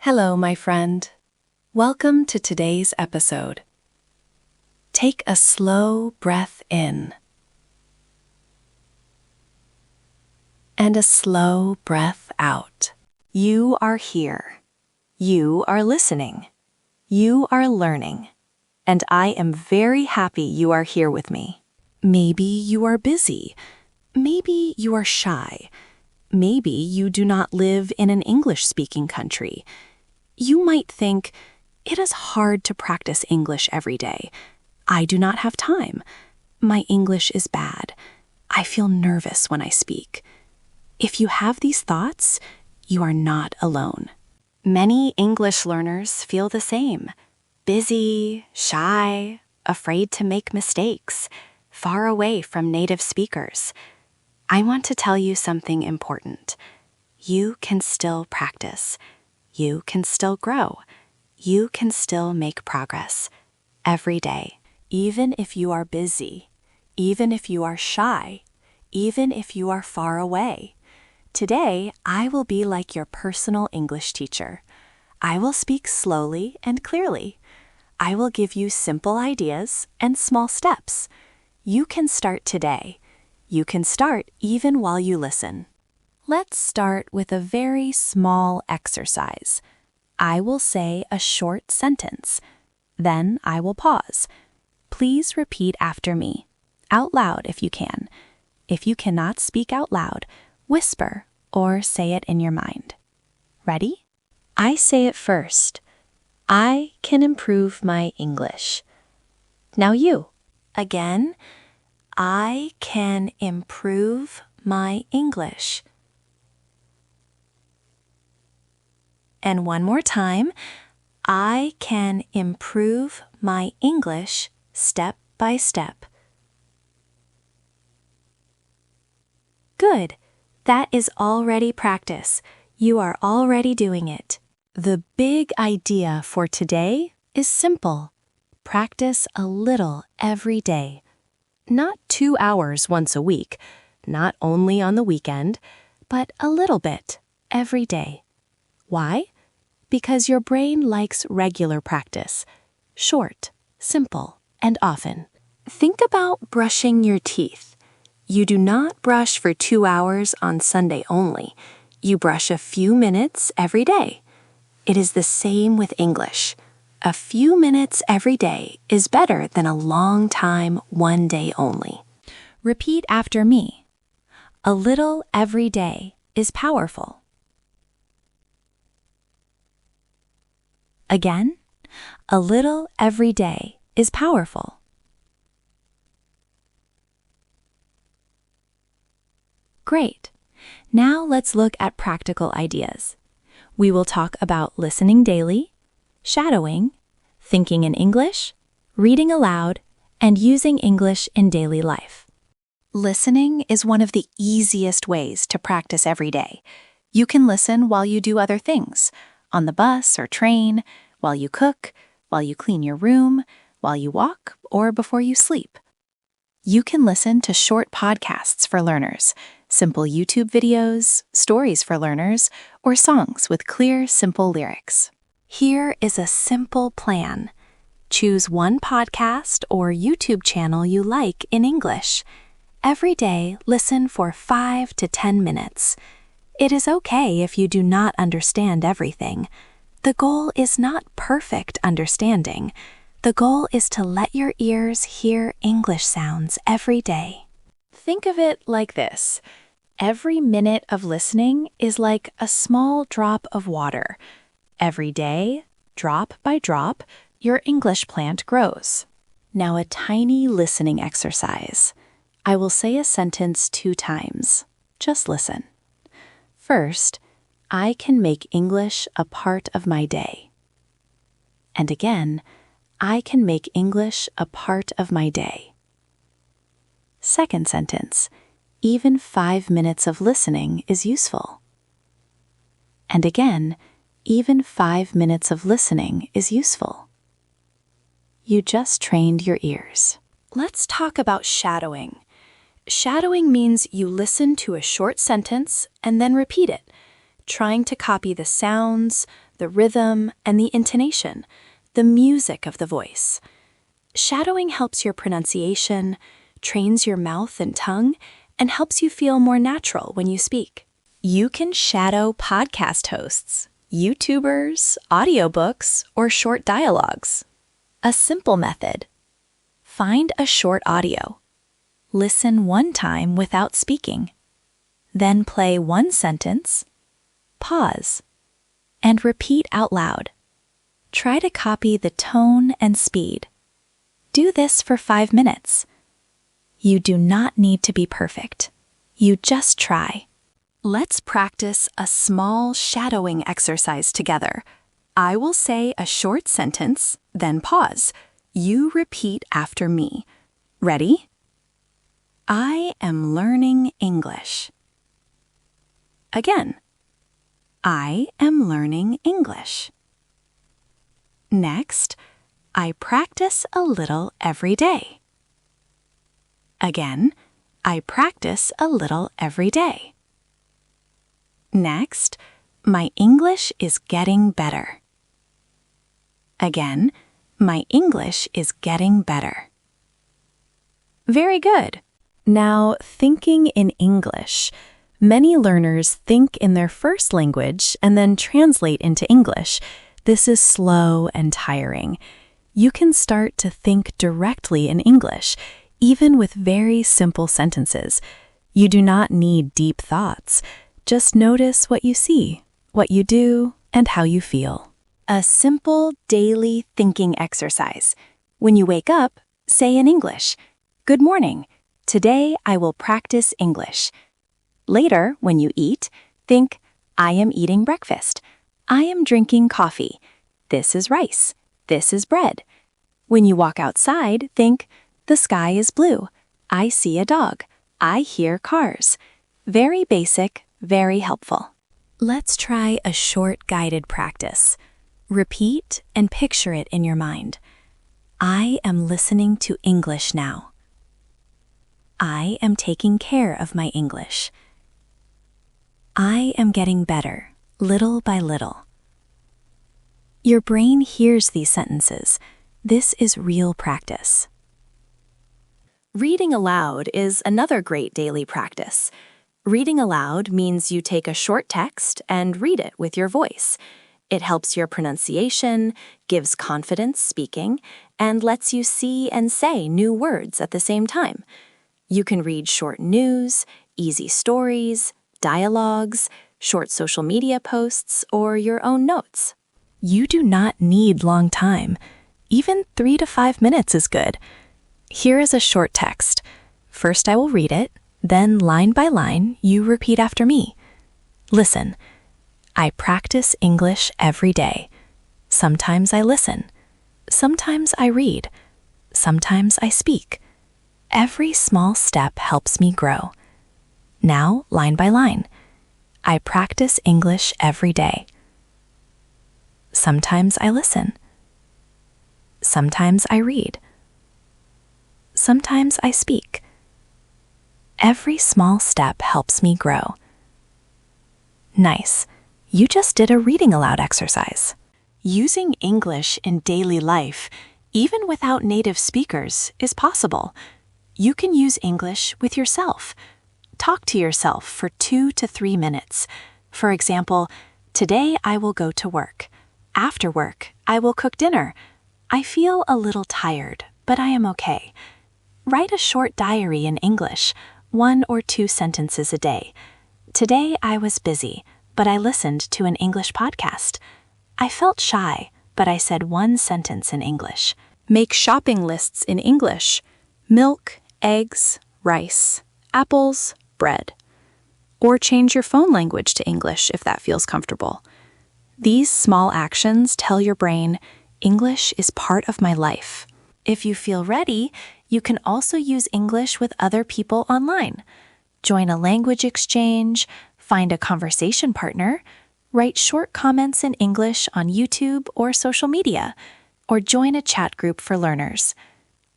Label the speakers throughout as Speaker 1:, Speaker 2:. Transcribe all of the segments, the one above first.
Speaker 1: Hello, my friend. Welcome to today's episode. Take a slow breath in and a slow breath out.
Speaker 2: You are here. You are listening. You are learning. And I am very happy you are here with me. Maybe you are busy. Maybe you are shy. Maybe you do not live in an English-speaking country. You might think, it is hard to practice English every day. I do not have time. My English is bad. I feel nervous when I speak. If you have these thoughts, you are not alone. Many English learners feel the same. Busy, shy, afraid to make mistakes, far away from native speakers. I want to tell you something important. You can still practice. You can still grow. You can still make progress every day. Even if you are busy, even if you are shy, even if you are far away. Today, I will be like your personal English teacher. I will speak slowly and clearly. I will give you simple ideas and small steps. You can start today. You can start even while you listen. Let's start with a very small exercise. I will say a short sentence. Then I will pause. Please repeat after me, out loud if you can. If you cannot speak out loud, whisper or say it in your mind. Ready? I say it first. I can improve my English. Now you. Again, I can improve my English. And one more time, I can improve my English step by step. Good. That is already practice. You are already doing it. The big idea for today is simple. Practice a little every day. Not 2 hours once a week, not only on the weekend, but a little bit every day. Why? Because your brain likes regular practice. Short, simple, and often. Think about brushing your teeth. You do not brush for 2 hours on Sunday only. You brush a few minutes every day. It is the same with English. A few minutes every day is better than a long time one day only. Repeat after me. A little every day is powerful. Again, a little every day is powerful. Great. Now let's look at practical ideas. We will talk about listening daily, shadowing, thinking in English, reading aloud, and using English in daily life. Listening is one of the easiest ways to practice every day. You can listen while you do other things, on the bus or train, while you cook, while you clean your room, while you walk, or before you sleep. You can listen to short podcasts for learners, simple YouTube videos, stories for learners, or songs with clear, simple lyrics. Here is a simple plan. Choose one podcast or YouTube channel you like in English. Every day, listen for 5 to 10 minutes. It is okay if you do not understand everything. The goal is not perfect understanding. The goal is to let your ears hear English sounds every day. Think of it like this. Every minute of listening is like a small drop of water. Every day, drop by drop, your English plant grows. Now a tiny listening exercise. I will say a sentence 2 times. Just listen. First, I can make English a part of my day. And again, I can make English a part of my day. Second sentence, even 5 minutes of listening is useful. And again, even 5 minutes of listening is useful. You just trained your ears. Let's talk about shadowing. Shadowing means you listen to a short sentence and then repeat it, trying to copy the sounds, the rhythm, and the intonation, the music of the voice. Shadowing helps your pronunciation, trains your mouth and tongue, and helps you feel more natural when you speak. You can shadow podcast hosts, YouTubers, audiobooks, or short dialogues. A simple method. Find a short audio. Listen one time without speaking. Then play one sentence, pause, and repeat out loud. Try to copy the tone and speed. Do this for 5 minutes. You do not need to be perfect. You just try. Let's practice a small shadowing exercise together. I will say a short sentence, then pause. You repeat after me. Ready? I am learning English. Again. I am learning English. Next, I practice a little every day. Again, I practice a little every day. Next, my English is getting better. Again, my English is getting better. Very good. Now, thinking in English. Many learners think in their first language and then translate into English. This is slow and tiring. You can start to think directly in English, even with very simple sentences. You do not need deep thoughts. Just notice what you see, what you do, and how you feel. A simple daily thinking exercise. When you wake up, say in English, "Good morning. Today I will practice English." Later, when you eat, think, "I am eating breakfast. I am drinking coffee. This is rice. This is bread." When you walk outside, think, "The sky is blue. I see a dog. I hear cars." Very basic, very helpful. Let's try a short guided practice. Repeat and picture it in your mind. I am listening to English now. I am taking care of my English. I am getting better, little by little. Your brain hears these sentences. This is real practice. Reading aloud is another great daily practice. Reading aloud means you take a short text and read it with your voice. It helps your pronunciation, gives confidence speaking, and lets you see and say new words at the same time. You can read short news, easy stories, dialogues, short social media posts, or your own notes. You do not need long time. Even 3 to 5 minutes is good. Here is a short text. First I will read it, then line by line, you repeat after me. Listen. I practice English every day. Sometimes I listen. Sometimes I read. Sometimes I speak. Every small step helps me grow. Now, line by line. I practice English every day. Sometimes I listen. Sometimes I read. Sometimes I speak. Every small step helps me grow. Nice. You just did a reading aloud exercise. Using English in daily life, even without native speakers, is possible. You can use English with yourself. Talk to yourself for 2 to 3 minutes. For example, today I will go to work. After work, I will cook dinner. I feel a little tired, but I am okay. Write a short diary in English, 1 or 2 sentences a day. Today I was busy, but I listened to an English podcast. I felt shy, but I said 1 sentence in English. Make shopping lists in English. Milk, eggs, rice, apples, bread. Or change your phone language to English if that feels comfortable. These small actions tell your brain, English is part of my life. If you feel ready, you can also use English with other people online. Join a language exchange, find a conversation partner, write short comments in English on YouTube or social media, or join a chat group for learners.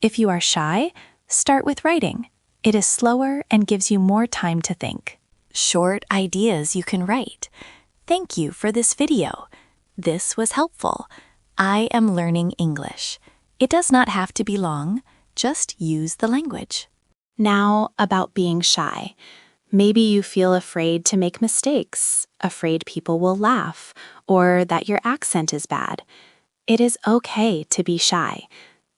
Speaker 2: If you are shy, start with writing. It is slower and gives you more time to think. Short ideas you can write. Thank you for this video. This was helpful. I am learning English. It does not have to be long. Just use the language. Now, about being shy. Maybe you feel afraid to make mistakes, afraid people will laugh, or that your accent is bad. It is okay to be shy.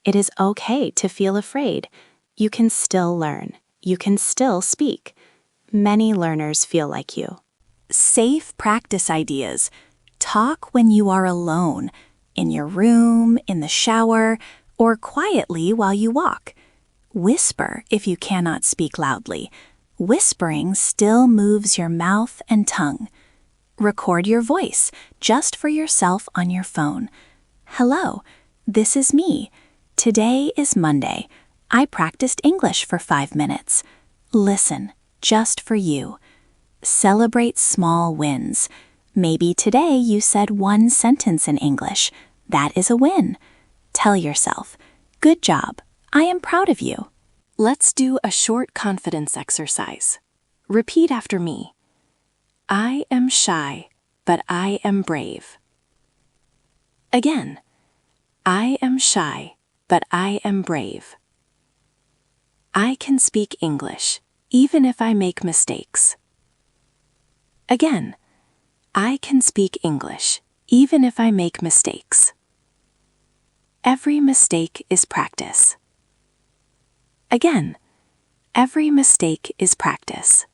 Speaker 2: It is okay to feel afraid. You can still learn. You can still speak. Many learners feel like you. Safe practice ideas. Talk when you are alone, in your room, in the shower, or quietly while you walk. Whisper if you cannot speak loudly. Whispering still moves your mouth and tongue. Record your voice just for yourself on your phone. Hello, this is me. Today is Monday. I practiced English for 5 minutes. Listen, just for you. Celebrate small wins. Maybe today you said 1 sentence in English. That is a win. Tell yourself, good job. I am proud of you. Let's do a short confidence exercise. Repeat after me. I am shy, but I am brave. Again. I am shy, but I am brave. I can speak English, even if I make mistakes. Again. I can speak English, even if I make mistakes. Every mistake is practice. Again, every mistake is practice.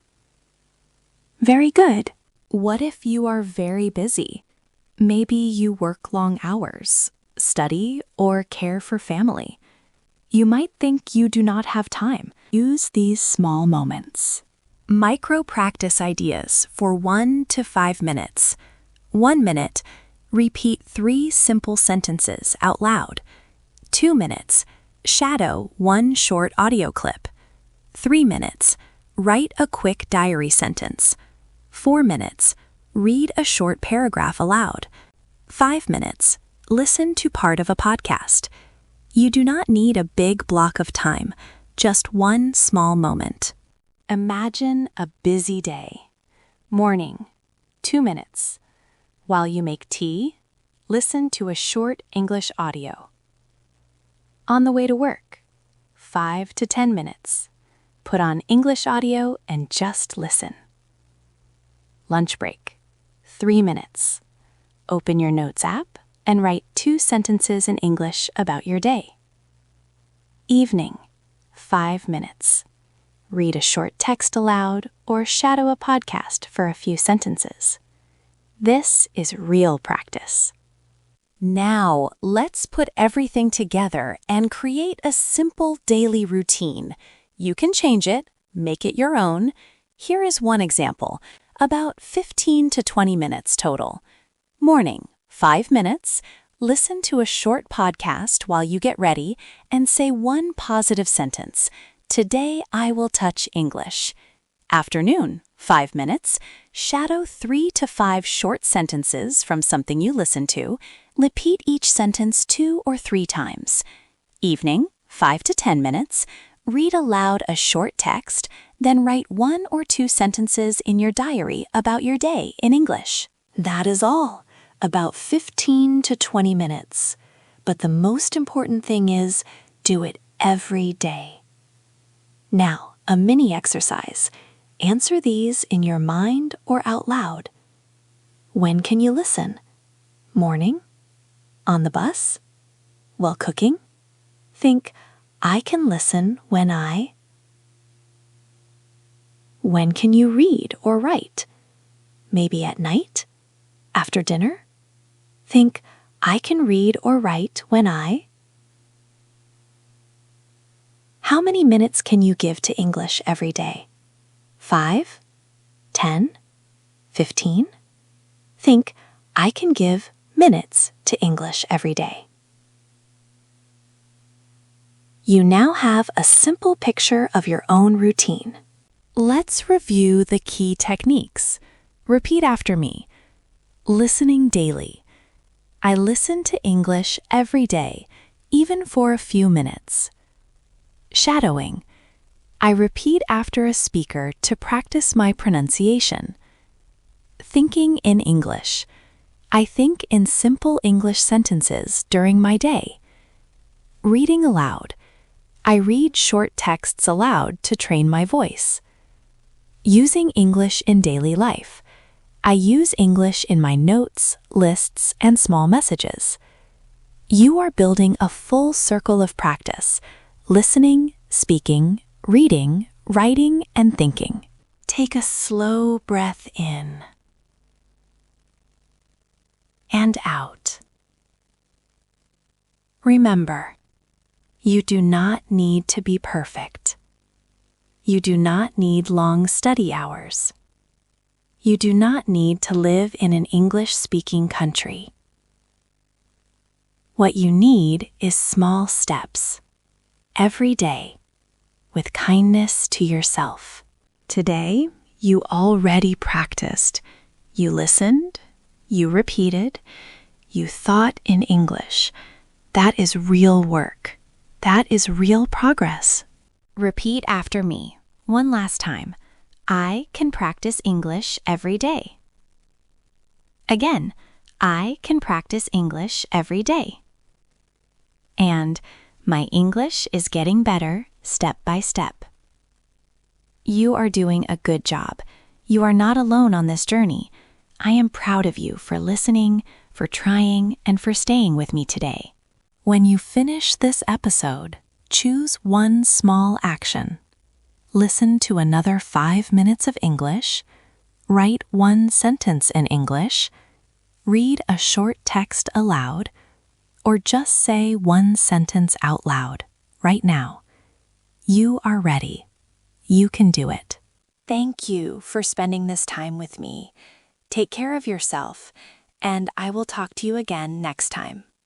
Speaker 2: Very good. What if you are very busy? Maybe you work long hours, study, or care for family. You might think you do not have time. Use these small moments. Micro-practice ideas for 1 to 5 minutes. 1 minute, repeat 3 simple sentences out loud. 2 minutes, shadow 1 short audio clip. 3 minutes, write a quick diary sentence. 4 minutes, read a short paragraph aloud. 5 minutes, listen to part of a podcast. You do not need a big block of time, just 1 small moment. Imagine a busy day. Morning, 2 minutes. While you make tea, listen to a short English audio. On the way to work, 5 to 10 minutes. Put on English audio and just listen. Lunch break, 3 minutes. Open your notes app and write 2 sentences in English about your day. Evening, 5 minutes. Read a short text aloud or shadow a podcast for a few sentences. This is real practice. Now, let's put everything together and create a simple daily routine. You can change it, make it your own. Here is one example, about 15 to 20 minutes total. Morning, 5 minutes. Listen to a short podcast while you get ready and say 1 positive sentence. Today I will touch English. Afternoon, 5 minutes. Shadow 3 to 5 short sentences from something you listen to. Repeat each sentence 2 or 3 times. Evening, 5 to 10 minutes. Read aloud a short text, then write 1 or 2 sentences in your diary about your day in English. That is all, about 15 to 20 minutes. But the most important thing is, do it every day. Now, a mini exercise. Answer these in your mind or out loud. When can you listen? Morning? On the bus? While cooking? Think, I can listen when I... When can you read or write? Maybe at night? After dinner? Think, I can read or write when I... How many minutes can you give to English every day? 5? 10? 15? Think, I can give minutes to English every day. You now have a simple picture of your own routine. Let's review the key techniques. Repeat after me. Listening daily. I listen to English every day, even for a few minutes. Shadowing. I repeat after a speaker to practice my pronunciation. Thinking in English. I think in simple English sentences during my day. Reading aloud. I read short texts aloud to train my voice. Using English in daily life. I use English in my notes, lists, and small messages. You are building a full circle of practice, listening, speaking, reading, writing, and thinking.
Speaker 1: Take a slow breath in and out. Remember, you do not need to be perfect. You do not need long study hours. You do not need to live in an English-speaking country. What you need is small steps, every day, with kindness to yourself. Today, you already practiced. You listened, you repeated, you thought in English. That is real work. That is real progress.
Speaker 2: Repeat after me, one last time. I can practice English every day. Again, I can practice English every day. And my English is getting better step by step. You are doing a good job. You are not alone on this journey. I am proud of you for listening, for trying, and for staying with me today.
Speaker 1: When you finish this episode, choose one small action. Listen to another 5 minutes of English, write one sentence in English, read a short text aloud, or just say one sentence out loud right now. You are ready. You can do it. Thank you for spending this time with me. Take care of yourself, and I will talk to you again next time.